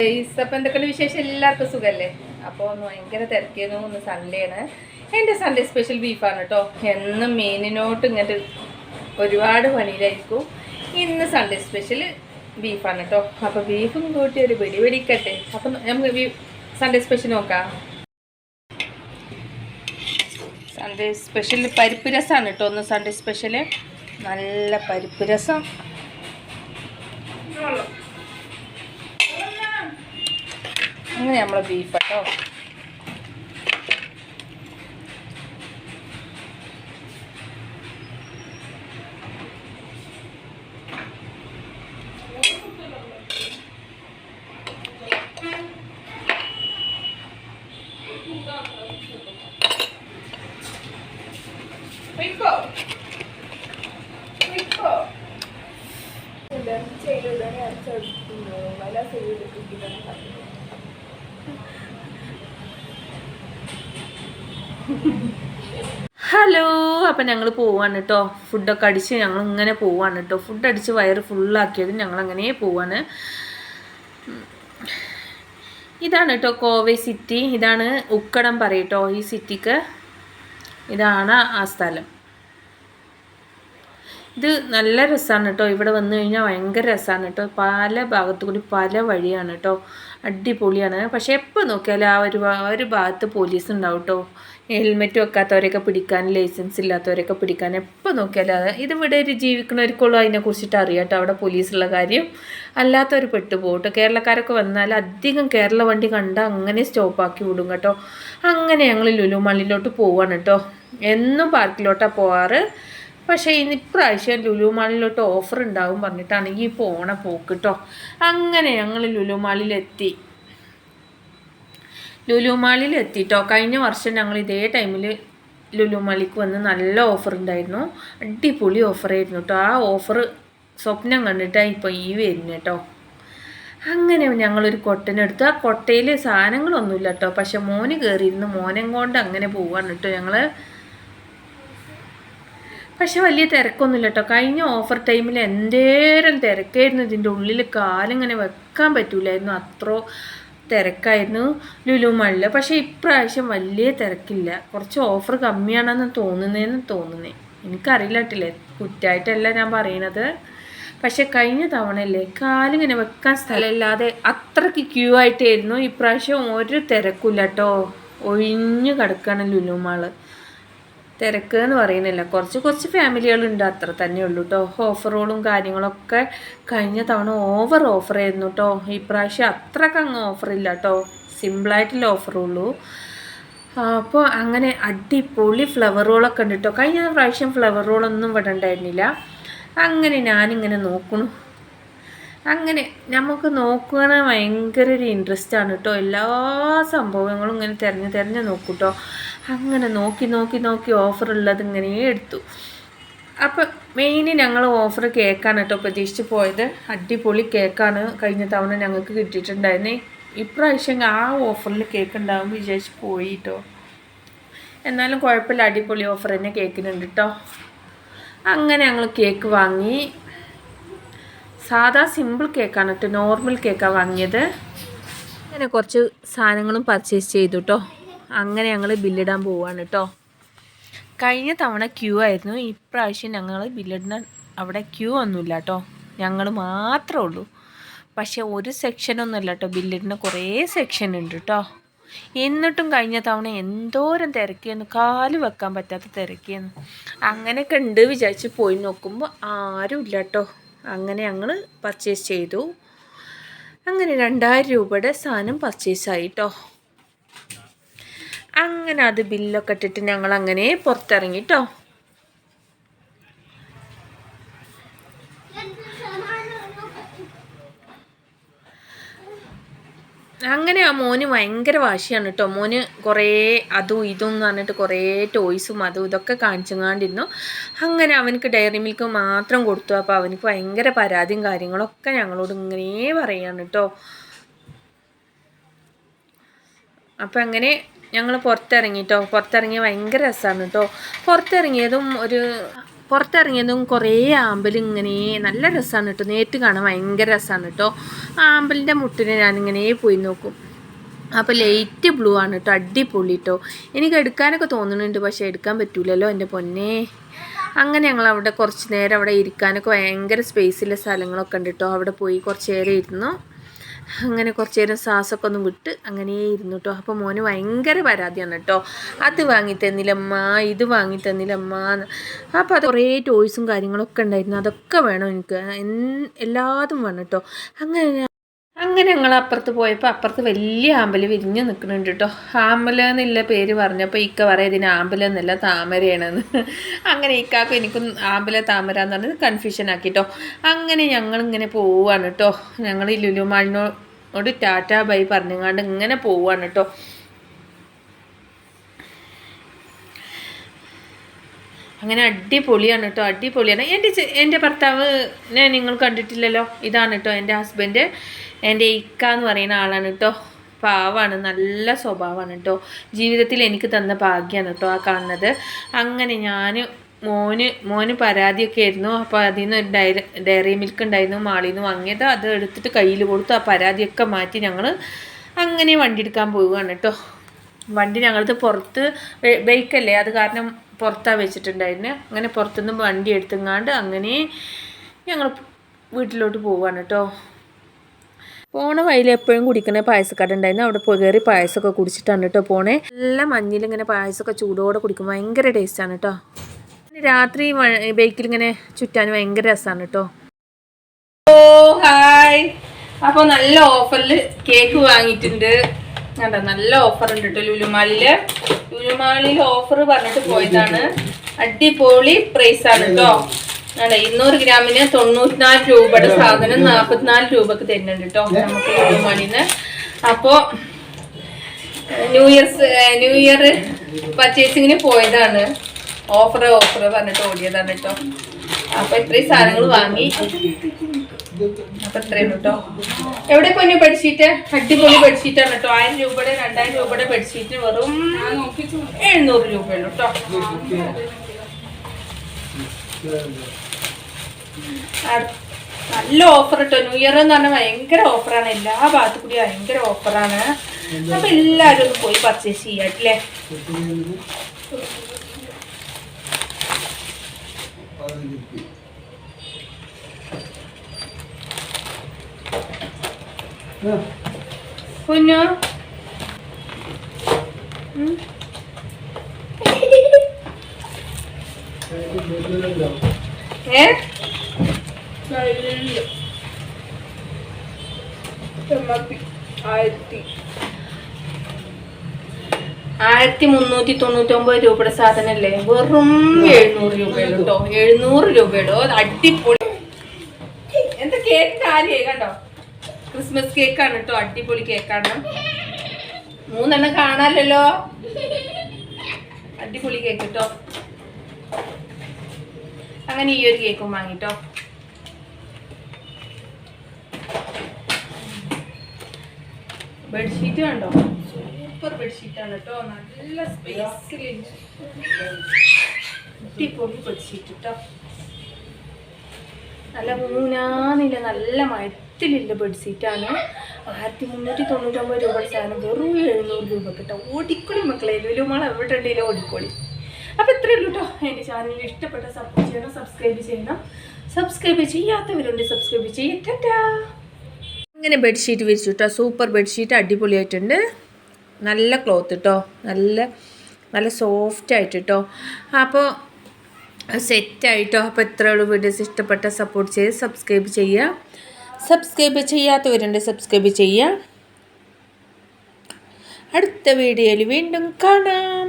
അപ്പം എന്തൊക്കെയാണ് വിശേഷം? എല്ലാവർക്കും സുഖമല്ലേ? അപ്പോൾ ഒന്ന് ഭയങ്കര തിരക്കിയിരുന്നു. ഒന്ന് സൺഡേ ആണ്. എൻ്റെ സൺഡേ സ്പെഷ്യൽ ബീഫാണ് കേട്ടോ. എന്നും മീനിനോട്ട് ഇങ്ങോട്ട് ഒരുപാട് പണിയിലായിരിക്കും. ഇന്ന് സൺഡേ സ്പെഷ്യൽ ബീഫാണ് കേട്ടോ. അപ്പോൾ ബീഫും കൂട്ടി ഒരു വെടിവെടിക്കട്ടെ. അപ്പം നമുക്ക് സൺഡേ സ്പെഷ്യൽ നോക്കാം. സൺഡേ സ്പെഷ്യൽ പരിപ്പ് രസമാണ് കേട്ടോ. ഒന്ന് സൺഡേ സ്പെഷ്യൽ നല്ല പരിപ്പ് രസം. അങ്ങനെ നമ്മളെ ബീഫ് കേട്ടോ. ഹലോ, അപ്പം ഞങ്ങൾ പോവാണ് കേട്ടോ. ഫുഡൊക്കെ അടിച്ച് ഞങ്ങൾ ഇങ്ങനെ പോവാണ് കേട്ടോ. ഫുഡ് അടിച്ച് വയറ് ഫുള്ളാക്കിയത് ഞങ്ങളങ്ങനെ പോവാണ്. ഇതാണ് കേട്ടോ കോവൈ സിറ്റി. ഇതാണ് ഉക്കടം പറയട്ടോ ഈ സിറ്റിക്ക്. ഇതാണ് ആ സ്ഥലം. ഇത് നല്ല രസമാണ് കേട്ടോ. ഇവിടെ വന്നു കഴിഞ്ഞാൽ ഭയങ്കര രസമാണ് കേട്ടോ. പല ഭാഗത്തു കൂടി പല വഴിയാണ് കേട്ടോ. അടിപൊളിയാണ്. പക്ഷെ എപ്പോൾ നോക്കിയാലും ആ ഒരു ഭാഗത്ത് പോലീസ് ഉണ്ടാവും കേട്ടോ. ഹെൽമെറ്റ് വെക്കാത്തവരെയൊക്കെ പിടിക്കാൻ, ലൈസൻസ് ഇല്ലാത്തവരെയൊക്കെ പിടിക്കാൻ എപ്പോൾ നോക്കിയാലും ഇതിവിടെ ഒരു ജീവിക്കുന്നവർക്കുള്ളൂ അതിനെക്കുറിച്ചിട്ട് അറിയാം കേട്ടോ. അവിടെ പോലീസുള്ള കാര്യം. അല്ലാത്തവർ പെട്ടുപോകും കേട്ടോ. കേരളക്കാരൊക്കെ വന്നാൽ അധികം കേരള വണ്ടി കണ്ടാൽ അങ്ങനെ സ്റ്റോപ്പാക്കി വിടും കേട്ടോ. അങ്ങനെ ഞങ്ങൾ ലുലു മാളിലോട്ട് പോവാണ് കേട്ടോ. എന്നും പാർക്കിലോട്ടാണ് പോവാറ്. പക്ഷേ ഇപ്രാവശ്യം ലുലു മാളിലോട്ട് ഓഫർ ഉണ്ടാവും പറഞ്ഞിട്ടാണ് ഈ പോണ പോക്ക് കേട്ടോ. അങ്ങനെ ഞങ്ങൾ ലുലു മാളിലെത്തി കേട്ടോ. കഴിഞ്ഞ വർഷം ഞങ്ങൾ ഇതേ ടൈമിൽ ലുലു മാളിക്ക് വന്ന് നല്ല ഓഫർ ഉണ്ടായിരുന്നു. അടിപൊളി ഓഫറായിരുന്നു കേട്ടോ. ആ ഓഫർ സ്വപ്നം കണ്ടിട്ടാണ് ഇപ്പോൾ ഈ വരുന്നത് കേട്ടോ. അങ്ങനെ ഞങ്ങളൊരു കൊട്ടനെടുത്തു. ആ കൊട്ടയിൽ സാധനങ്ങളൊന്നുമില്ല കേട്ടോ. പക്ഷെ മോന് കയറിയിരുന്നു. മോനം കൊണ്ട് അങ്ങനെ പോവാണ് കേട്ടോ ഞങ്ങൾ. പക്ഷെ വലിയ തിരക്കൊന്നുമില്ല കേട്ടോ. കഴിഞ്ഞ ഓഫർ ടൈമിൽ എന്തേരം തിരക്കായിരുന്നു. ഇതിൻ്റെ ഉള്ളിൽ കാലിങ്ങനെ വെക്കാൻ പറ്റൂലായിരുന്നു. അത്ര തിരക്കായിരുന്നു ലുലു മാളിൽ. പക്ഷേ ഇപ്രാവശ്യം വലിയ തിരക്കില്ല. കുറച്ച് ഓഫർ കമ്മിയാണെന്ന് തോന്നുന്നേ. എനിക്കറിയില്ല കേട്ടില്ലേ, കുറ്റമായിട്ടല്ല ഞാൻ പറയണത്. പക്ഷെ കഴിഞ്ഞ തവണയല്ലേ കാലിങ്ങനെ വെക്കാൻ സ്ഥലമില്ലാതെ അത്രയ്ക്ക് ക്യൂ ആയിട്ടായിരുന്നു. ഇപ്രാവശ്യം ഒരു തിരക്കില്ല കേട്ടോ. ഒഴിഞ്ഞു കിടക്കുകയാണ് ലുലു മാള്. തിരക്ക് എന്ന് പറയുന്നില്ല. കുറച്ച് ഫാമിലികളുണ്ട്, അത്ര തന്നെ ഉള്ളൂ കേട്ടോ. ഓഫറുകളും കാര്യങ്ങളൊക്കെ കഴിഞ്ഞ തവണ ഓഫറായിരുന്നു കേട്ടോ. ഇപ്രാവശ്യം അത്രയ്ക്ക് അങ്ങ് ഓഫറില്ല കേട്ടോ. സിമ്പിളായിട്ടുള്ള ഓഫറുള്ളൂ. അപ്പോൾ അങ്ങനെ അടിപൊളി ഫ്ലവറുകളൊക്കെ ഉണ്ട് കേട്ടോ. കഴിഞ്ഞ പ്രാവശ്യം ഫ്ലവറുകളൊന്നും ഇവിടെ ഉണ്ടായിരുന്നില്ല. അങ്ങനെ ഞാനിങ്ങനെ നോക്കണു. അങ്ങനെ നമുക്ക് നോക്കുകയാണ് ഭയങ്കര ഒരു ഇൻട്രസ്റ്റ് ആണ് കേട്ടോ. എല്ലാ സംഭവങ്ങളും ഇങ്ങനെ തിരഞ്ഞ് നോക്കും കേട്ടോ. അങ്ങനെ നോക്കി ഓഫർ ഉള്ളത് ഇങ്ങനെ എടുത്തു. അപ്പം മെയിന് ഞങ്ങൾ ഓഫർ കേക്കാണ് കേട്ടോ പ്രതീക്ഷിച്ച് പോയത്. അടിപൊളി കേക്കാണ് കഴിഞ്ഞ തവണ ഞങ്ങൾക്ക് കിട്ടിയിട്ടുണ്ടായിരുന്നേ. ഇപ്രാവശ്യം ആ ഓഫറിൽ കേക്ക് ഉണ്ടാകും വിചാരിച്ച് പോയി കേട്ടോ. എന്നാലും കുഴപ്പമില്ല, അടിപൊളി ഓഫർ തന്നെ കേക്കിനുണ്ട് കേട്ടോ. അങ്ങനെ ഞങ്ങൾ കേക്ക് വാങ്ങി. സാധാ സിമ്പിൾ കേക്കാണ് കേട്ടോ. നോർമൽ കേക്കാണ് വാങ്ങിയത്. അങ്ങനെ കുറച്ച് സാധനങ്ങളും പർച്ചേസ് ചെയ്തു കേട്ടോ. അങ്ങനെ ഞങ്ങൾ ബില്ലിടാൻ പോവാണ് കേട്ടോ. കഴിഞ്ഞ തവണ ക്യൂ ആയിരുന്നു. ഇപ്രാവശ്യം ഞങ്ങൾ ബില്ലിടുന്ന അവിടെ ക്യൂ ഒന്നുമില്ല കേട്ടോ. ഞങ്ങൾ മാത്രമേ ഉള്ളൂ. പക്ഷേ ഒരു സെക്ഷനൊന്നുമില്ല കേട്ടോ. ബില്ലിടുന്ന കുറേ സെക്ഷൻ ഉണ്ട് കേട്ടോ. എന്നിട്ടും കഴിഞ്ഞ തവണ എന്തോരം തിരക്കിയെന്ന്, കാല് വെക്കാൻ പറ്റാത്ത തിരക്കിയെന്ന്. അങ്ങനെയൊക്കെ ഉണ്ട് വിചാരിച്ച് പോയി നോക്കുമ്പോൾ ആരും ഇല്ല കേട്ടോ. അങ്ങനെ ഞങ്ങൾ പർച്ചേസ് ചെയ്തു. അങ്ങനെ 2000 രൂപയുടെ സാധനം പർച്ചേസായി കേട്ടോ. അങ്ങനെ അത് ബില്ലൊക്കെ ഇട്ടിട്ട് ഞങ്ങൾ അങ്ങനെ പുറത്തിറങ്ങി കേട്ടോ. അങ്ങനെ ആ മോന് ഭയങ്കര വാശിയാണ് കേട്ടോ. മോന് കുറേ അതും ഇതും എന്ന് പറഞ്ഞിട്ട് കുറേ ടോയ്സും അതും ഇതൊക്കെ കാണിച്ചുകൊണ്ടിരുന്നു. അങ്ങനെ അവനക്ക് ഡയറി മിൽക്ക് മാത്രം കൊടുത്തു. അപ്പോൾ അവനക്ക് ഭയങ്കര പരാതിയും കാര്യങ്ങളൊക്കെ ഞങ്ങളോട് ഇങ്ങനെ പറയാണ് കേട്ടോ. അപ്പം അങ്ങനെ ഞങ്ങൾ പുറത്തിറങ്ങി കേട്ടോ. പുറത്തിറങ്ങിയ ഭയങ്കര രസമാണ് കേട്ടോ. പുറത്തിറങ്ങിയതും ഒരു പുറത്തിറങ്ങിയതും കുറേ ആമ്പൽ ഇങ്ങനെ നല്ല രസമാണ് കേട്ടോ, നേരിട്ട് കാണാൻ ഭയങ്കര രസമാണ് കേട്ടോ. ആമ്പലിൻ്റെ മുട്ടിനെ ഞാനിങ്ങനെ പോയി നോക്കും. അപ്പോൾ ലൈറ്റ് ബ്ലൂ ആണ് കേട്ടോ, അടിപൊളി കേട്ടോ. എനിക്ക് എടുക്കാനൊക്കെ തോന്നുന്നുണ്ട്, പക്ഷേ എടുക്കാൻ പറ്റൂലല്ലോ എൻ്റെ പൊന്നേ. അങ്ങനെ ഞങ്ങൾ അവിടെ കുറച്ച് നേരം അവിടെ ഇരിക്കാനൊക്കെ ഭയങ്കര സ്പേസിലെ സ്ഥലങ്ങളൊക്കെ ഉണ്ട് കേട്ടോ. അവിടെ പോയി കുറച്ച് നേരം ഇരുന്നു. അങ്ങനെ കുറച്ച് നേരം ശ്വാസമൊക്കെ ഒന്ന് വിട്ട് അങ്ങനെ ഇരുന്നു കേട്ടോ. അപ്പോൾ മോന് ഭയങ്കര പരാതിയാണ് കേട്ടോ, അത് വാങ്ങി തന്നില്ലമ്മ, ഇത് വാങ്ങി തന്നില്ലമ്മ. അപ്പോൾ അത് കുറേ ടോയ്സും കാര്യങ്ങളൊക്കെ ഉണ്ടായിരുന്നു, അതൊക്കെ വേണം എനിക്ക്, എല്ലാതും വേണം കേട്ടോ. അങ്ങനെ ഞങ്ങൾ അപ്പുറത്ത് പോയപ്പോൾ അപ്പുറത്ത് വലിയ ആമ്പൽ വിരിഞ്ഞ് നിൽക്കുന്നുണ്ട് കേട്ടോ. ആമ്പൽ എന്നുള്ള പേര് പറഞ്ഞപ്പോൾ ഇക്ക പറയാം ഇതിന് ആമ്പലെന്നല്ല താമരയാണെന്ന്. അങ്ങനെ ഇക്കാക്കും എനിക്കും ആമ്പല താമര എന്ന് പറഞ്ഞത് കൺഫ്യൂഷൻ ആക്കിട്ടോ. അങ്ങനെ ഞങ്ങളിങ്ങനെ പോവുകയാണ് കേട്ടോ. ഞങ്ങൾ ഈ ലുലു മാളിനോട് ടാറ്റാ ബൈ പറഞ്ഞങ്ങാണ്ട് ഇങ്ങനെ പോവുകയാണ് കേട്ടോ. അങ്ങനെ അടിപൊളിയാണ് കേട്ടോ, അടിപൊളിയാണ്. എൻ്റെ ഭർത്താവിനെ നിങ്ങൾ കണ്ടിട്ടില്ലല്ലോ, ഇതാണ് കേട്ടോ എൻ്റെ ഹസ്ബൻഡ്. എൻ്റെ ഇക്ക എന്ന് പറയുന്ന ആളാണ് കേട്ടോ. പാവാണ്, നല്ല സ്വഭാവമാണ് കേട്ടോ. ജീവിതത്തിൽ എനിക്ക് തന്ന ഭാഗ്യമാണ് കേട്ടോ ആ കാണുന്നത്. അങ്ങനെ ഞാൻ മോന് പരാതിയൊക്കെ ആയിരുന്നു. അപ്പോൾ അതിൽ നിന്ന് ഡയറി മിൽക്ക് ഉണ്ടായിരുന്നു, മാളിൽ നിന്ന് വാങ്ങിയത്. അത് എടുത്തിട്ട് കയ്യിൽ കൊടുത്തു. ആ പരാതിയൊക്കെ മാറ്റി ഞങ്ങൾ അങ്ങനെ വണ്ടി എടുക്കാൻ പോവുകയാണ് കേട്ടോ. വണ്ടി ഞങ്ങളത് പുറത്ത് ബൈക്കല്ലേ, അത് കാരണം പുറത്താണ് വെച്ചിട്ടുണ്ടായിരുന്നു. അങ്ങനെ പുറത്തുനിന്ന് വണ്ടി എടുത്തെങ്ങാണ്ട് അങ്ങനെ ഞങ്ങൾ വീട്ടിലോട്ട് പോവുകയാണ് കേട്ടോ. പോണ വഴിയിൽ എപ്പോഴും കുടിക്കണ പായസക്കട ഉണ്ടായിരുന്നു, അവിടെ പോയി കയറി പായസമൊക്കെ കുടിച്ചിട്ടാണ് കേട്ടോ പോണേ. നല്ല മഞ്ഞിൽ ഇങ്ങനെ പായസമൊക്കെ ചൂടോടെ കുടിക്കും, ഭയങ്കര ടേസ്റ്റാണ് കേട്ടോ. രാത്രി ബൈക്കിൽ ഇങ്ങനെ ചുറ്റാൻ ഭയങ്കര രസമാണ് കേട്ടോ. ഓ ഹായ്, അപ്പോൾ നല്ല ഓഫറിൽ കേക്ക് വാങ്ങിയിട്ടുണ്ട് കേട്ടോ. നല്ല ഓഫർ ഉണ്ട് കേട്ടോ ലുലുമാളിൽ ഓഫർ പറഞ്ഞിട്ട് പോയതാണ്. അടിപൊളി പ്രൈസാണ് കേട്ടോ. 200 ഗ്രാമിന് 94 രൂപയുടെ സാധനം 44 രൂപക്ക് തരുന്നുണ്ട് കേട്ടോ നമുക്ക് ലുലുമാളിന്ന്. അപ്പോൾ ന്യൂ ഇയർ പർച്ചേസിങ്ങിന് പോയതാണ്. ഓഫർ പറഞ്ഞിട്ട് ഓടിയതാണ് കേട്ടോ. അപ്പോൾ ഇത്രയും സാധനങ്ങൾ വാങ്ങി. അപ്പോൾ ഇത്രയും കേട്ടോ. എവിടെ പോയി ബെഡ്ഷീറ്റ്? അടിപൊളി ബെഡ്ഷീറ്റാണ് കേട്ടോ. 1000 രൂപയുടെ 2000 രൂപയുടെ ബെഡ്ഷീറ്റ് വെറും 700 രൂപയുള്ളൂ കേട്ടോ. നല്ല ഓഫർ കേട്ടോ. ന്യൂ ഇയർ എന്ന് പറഞ്ഞാൽ ഭയങ്കര ഓഫറാണ്, എല്ലാ ഭാഗത്തു കൂടി ഭയങ്കര ഓഫറാണ്. അപ്പൊ എല്ലാവരും ഒന്ന് പോയി പർച്ചേസ് ചെയ്യാട്ടില്ലേ. കുഞ്ഞു $1399 രൂപയുടെ സാധനല്ലേ, വെറും 700 രൂപയുള്ളൂ കേട്ടോ. 700 രൂപയുള്ളൂ. അടിപൊളി. എന്താ കേക്ക് കാര്യമായി കണ്ടോ, ക്രിസ്മസ് കേക്കാണ് കേട്ടോ. അടിപൊളി കേക്കാണ്. 3 എണ്ണം കാണാലല്ലോ. അടിപൊളി കേക്ക് കേട്ടോ. അങ്ങനെ ഈ ഒരു കേക്കും വാങ്ങിട്ടോ. ബെഡ്ഷീറ്റ് കണ്ടോ, സൂപ്പർ ബെഡ്ഷീറ്റാണ് കേട്ടോ. നല്ല സ്പേസിൽ അടിപൊളി ബെഡ്ഷീറ്റ് കേട്ടോ. നല്ല മൂന്നാനില്ല, നല്ല മഴത്തിലുള്ള ബെഡ്ഷീറ്റാണ്. 1399 രൂപയുടെ സാധനം വെറും 700 രൂപ കേട്ടോ. ഓടിക്കൊളി മക്കളെ, ലുലുമാൾ എവിടെ ഉണ്ടെങ്കിലും ഓടിക്കൊളി. അപ്പോൾ ഇത്രയേ ഉള്ളൂ കേട്ടോ. എൻ്റെ ചാനലിൽ ഇഷ്ടപ്പെട്ട സപ്പോർട്ട് ചെയ്യണം, സബ്സ്ക്രൈബ് ചെയ്യണം. സബ്സ്ക്രൈബ് ചെയ്യാത്തവരുണ്ട് സബ്സ്ക്രൈബ് ചെയ്യട്ടാ. അങ്ങനെ ബെഡ്ഷീറ്റ് വിരിച്ചു കേട്ടോ. സൂപ്പർ ബെഡ്ഷീറ്റ്, അടിപൊളിയായിട്ടുണ്ട്. നല്ല ക്ലോത്ത് കേട്ടോ, നല്ല സോഫ്റ്റ് ആയിട്ട് കേട്ടോ. അപ്പോൾ സെറ്റായിട്ടോ. അപ്പോൾ ഇത്രയേ ഉള്ളൂ. വീഡിയോസ് ഇഷ്ടപ്പെട്ട സപ്പോർട്ട് ചെയ്ത് സബ്സ്ക്രൈബ് ചെയ്യുക. സബ്സ്ക്രൈബ് ചെയ്യാത്തവരുണ്ട് സബ്സ്ക്രൈബ് ചെയ്യുക. അടുത്ത വീഡിയോയിൽ വീണ്ടും കാണാം.